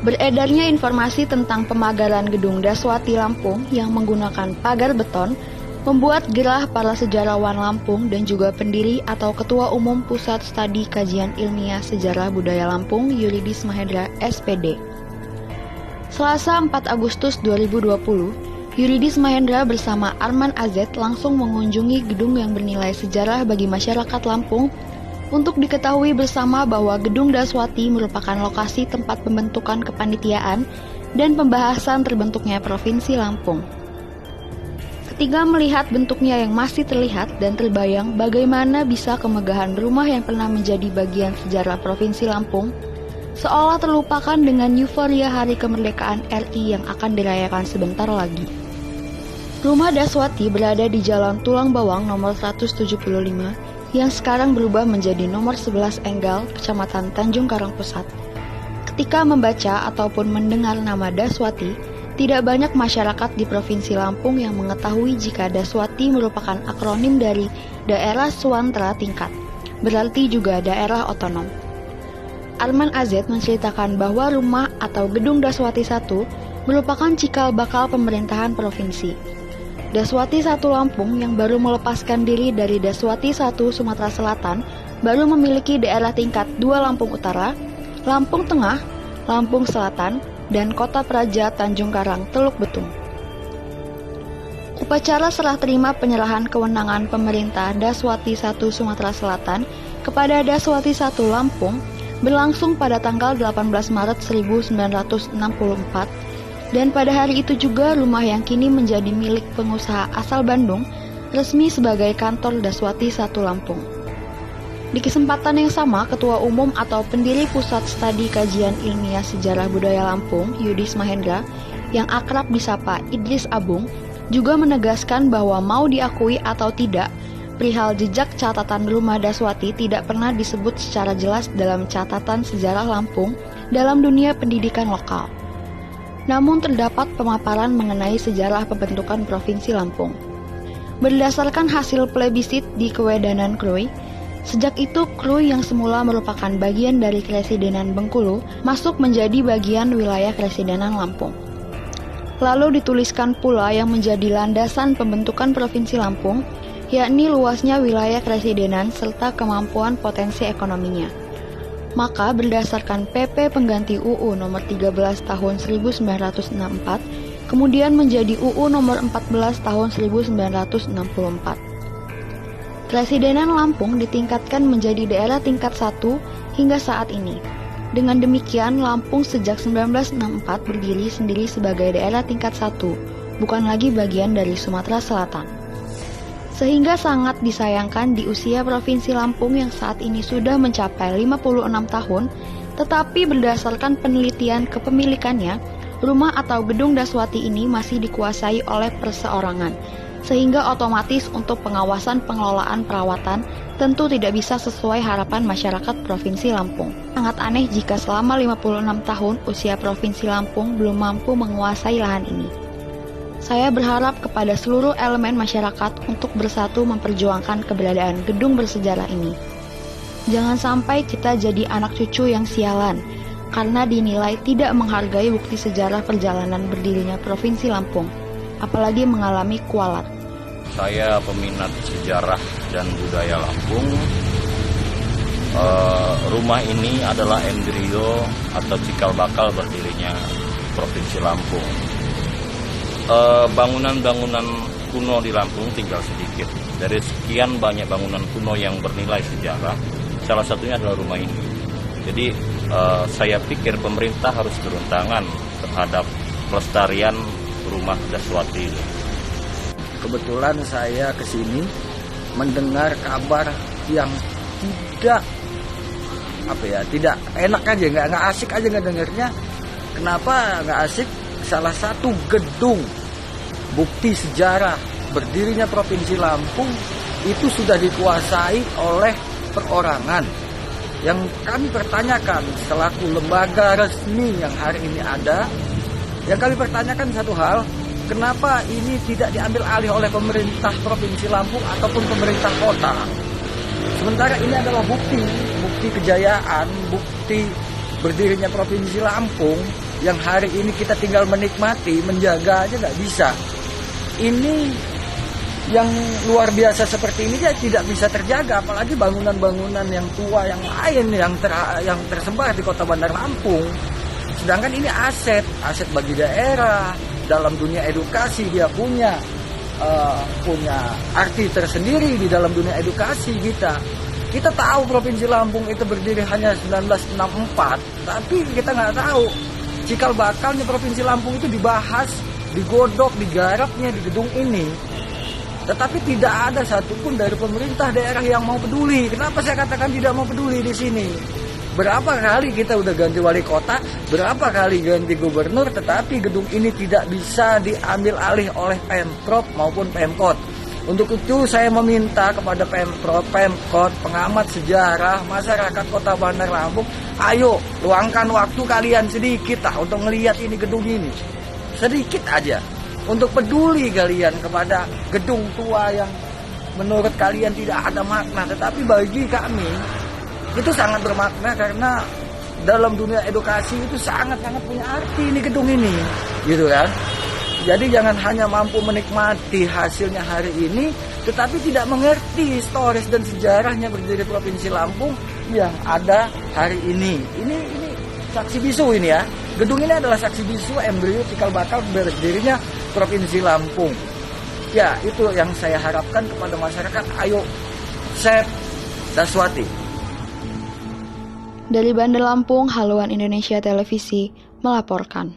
Beredarnya informasi tentang pemagaran gedung Daswati Lampung yang menggunakan pagar beton membuat gerah para sejarawan Lampung dan juga pendiri atau Ketua Umum Pusat Studi Kajian Ilmiah Sejarah Budaya Lampung, Yuridis Mahendra, SPD. Selasa 4 Agustus 2020, Yuridis Mahendra bersama Arman Azet langsung mengunjungi gedung yang bernilai sejarah bagi masyarakat Lampung untuk diketahui bersama bahwa Gedung Daswati merupakan lokasi tempat pembentukan kepanitiaan dan pembahasan terbentuknya Provinsi Lampung. Ketika melihat bentuknya yang masih terlihat dan terbayang bagaimana bisa kemegahan rumah yang pernah menjadi bagian sejarah Provinsi Lampung, seolah terlupakan dengan euforia Hari Kemerdekaan RI yang akan dirayakan sebentar lagi. Rumah Daswati berada di Jalan Tulang Bawang nomor 175 yang sekarang berubah menjadi nomor 11 Enggal, Kecamatan Tanjung Karang Pusat. Ketika membaca ataupun mendengar nama Daswati, tidak banyak masyarakat di Provinsi Lampung yang mengetahui jika Daswati merupakan akronim dari Daerah Suwantra Tingkat, berarti juga daerah otonom. Arman Azet menceritakan bahwa rumah atau Gedung Daswati 1 merupakan cikal bakal pemerintahan provinsi. Daswati 1 Lampung yang baru melepaskan diri dari Daswati 1 Sumatera Selatan baru memiliki daerah tingkat 2 Lampung Utara, Lampung Tengah, Lampung Selatan, dan Kota Praja Tanjung Karang Teluk Betung. Upacara serah terima penyerahan kewenangan pemerintah Daswati 1 Sumatera Selatan kepada Daswati 1 Lampung berlangsung pada tanggal 18 Maret 1964 dan pada hari itu juga rumah yang kini menjadi milik pengusaha asal Bandung resmi sebagai kantor Daswati 1 Lampung. Di kesempatan yang sama, Ketua Umum atau pendiri Pusat Studi Kajian Ilmiah Sejarah Budaya Lampung, Yuridis Mahendra, yang akrab disapa Idris Abung, juga menegaskan bahwa mau diakui atau tidak, perihal jejak catatan rumah Daswati tidak pernah disebut secara jelas dalam catatan sejarah Lampung dalam dunia pendidikan lokal. Namun terdapat pemaparan mengenai sejarah pembentukan Provinsi Lampung. Berdasarkan hasil plebisit di Kewedanan Krui, sejak itu Krui yang semula merupakan bagian dari Kresidenan Bengkulu masuk menjadi bagian wilayah Kresidenan Lampung. Lalu dituliskan pula yang menjadi landasan pembentukan Provinsi Lampung, yakni luasnya wilayah Kresidenan serta kemampuan potensi ekonominya. Maka berdasarkan PP pengganti UU nomor 13 tahun 1964, kemudian menjadi UU nomor 14 tahun 1964. Kresidenan Lampung ditingkatkan menjadi daerah tingkat 1 hingga saat ini. Dengan demikian, Lampung sejak 1964 berdiri sendiri sebagai daerah tingkat 1, bukan lagi bagian dari Sumatera Selatan. Sehingga sangat disayangkan di usia Provinsi Lampung yang saat ini sudah mencapai 56 tahun, tetapi berdasarkan penelitian kepemilikannya, rumah atau Gedung Daswati ini masih dikuasai oleh perseorangan, sehingga otomatis untuk pengawasan pengelolaan perawatan tentu tidak bisa sesuai harapan masyarakat Provinsi Lampung. Sangat aneh jika selama 56 tahun usia Provinsi Lampung belum mampu menguasai lahan ini. Saya berharap kepada seluruh elemen masyarakat untuk bersatu memperjuangkan keberadaan gedung bersejarah ini. Jangan sampai kita jadi anak cucu yang sialan, karena dinilai tidak menghargai bukti sejarah perjalanan berdirinya Provinsi Lampung, apalagi mengalami kualat. Saya peminat sejarah dan budaya Lampung. Rumah ini adalah embrio atau cikal bakal berdirinya Provinsi Lampung. Bangunan-bangunan kuno di Lampung tinggal sedikit. Dari sekian banyak bangunan kuno yang bernilai sejarah, salah satunya adalah rumah ini. Jadi saya pikir pemerintah harus turun tangan terhadap pelestarian rumah Daswati ini. Kebetulan saya kesini mendengar kabar yang tidak enak aja, nggak asik aja ngedengarnya. Kenapa nggak asik? Salah satu gedung bukti sejarah berdirinya Provinsi Lampung itu sudah dikuasai oleh perorangan. Yang kami pertanyakan selaku lembaga resmi yang hari ini ada, yang kami pertanyakan satu hal, kenapa ini tidak diambil alih oleh pemerintah Provinsi Lampung ataupun pemerintah kota? Sementara ini adalah bukti kejayaan, bukti berdirinya Provinsi Lampung. yang hari ini kita tinggal menikmati, menjaga aja nggak bisa. Ini yang luar biasa seperti ini dia tidak bisa terjaga, apalagi bangunan-bangunan yang tua yang lain yang tersebar di Kota Bandar Lampung. Sedangkan ini aset bagi daerah. Dalam dunia edukasi dia punya arti tersendiri di dalam dunia edukasi kita. Kita tahu Provinsi Lampung itu berdiri hanya 1964, tapi kita nggak tahu cikal bakalnya Provinsi Lampung itu dibahas, digodok, digarapnya di gedung ini. Tetapi tidak ada satupun dari pemerintah daerah yang mau peduli. Kenapa saya katakan tidak mau peduli di sini? Berapa kali kita udah ganti wali kota, berapa kali ganti gubernur, tetapi gedung ini tidak bisa diambil alih oleh Pemprov maupun Pemkot. Untuk itu saya meminta kepada Pemprov, Pemkot, pengamat sejarah, masyarakat Kota Bandar Lampung, ayo luangkan waktu kalian sedikit untuk melihat ini gedung ini. Sedikit aja. Untuk peduli kalian kepada gedung tua yang menurut kalian tidak ada makna, tetapi bagi kami itu sangat bermakna karena dalam dunia edukasi itu sangat-sangat punya arti ini gedung ini, gitu kan. Jadi jangan hanya mampu menikmati hasilnya hari ini, tetapi tidak mengerti historis dan sejarahnya berdiri Provinsi Lampung yang ada hari ini. Ini saksi bisu ini ya. Gedung ini adalah saksi bisu embrio cikal bakal berdirinya Provinsi Lampung. Ya, itu yang saya harapkan kepada masyarakat. Ayo, Sep Daswati. Dari Bandar Lampung, Haluan Indonesia Televisi melaporkan.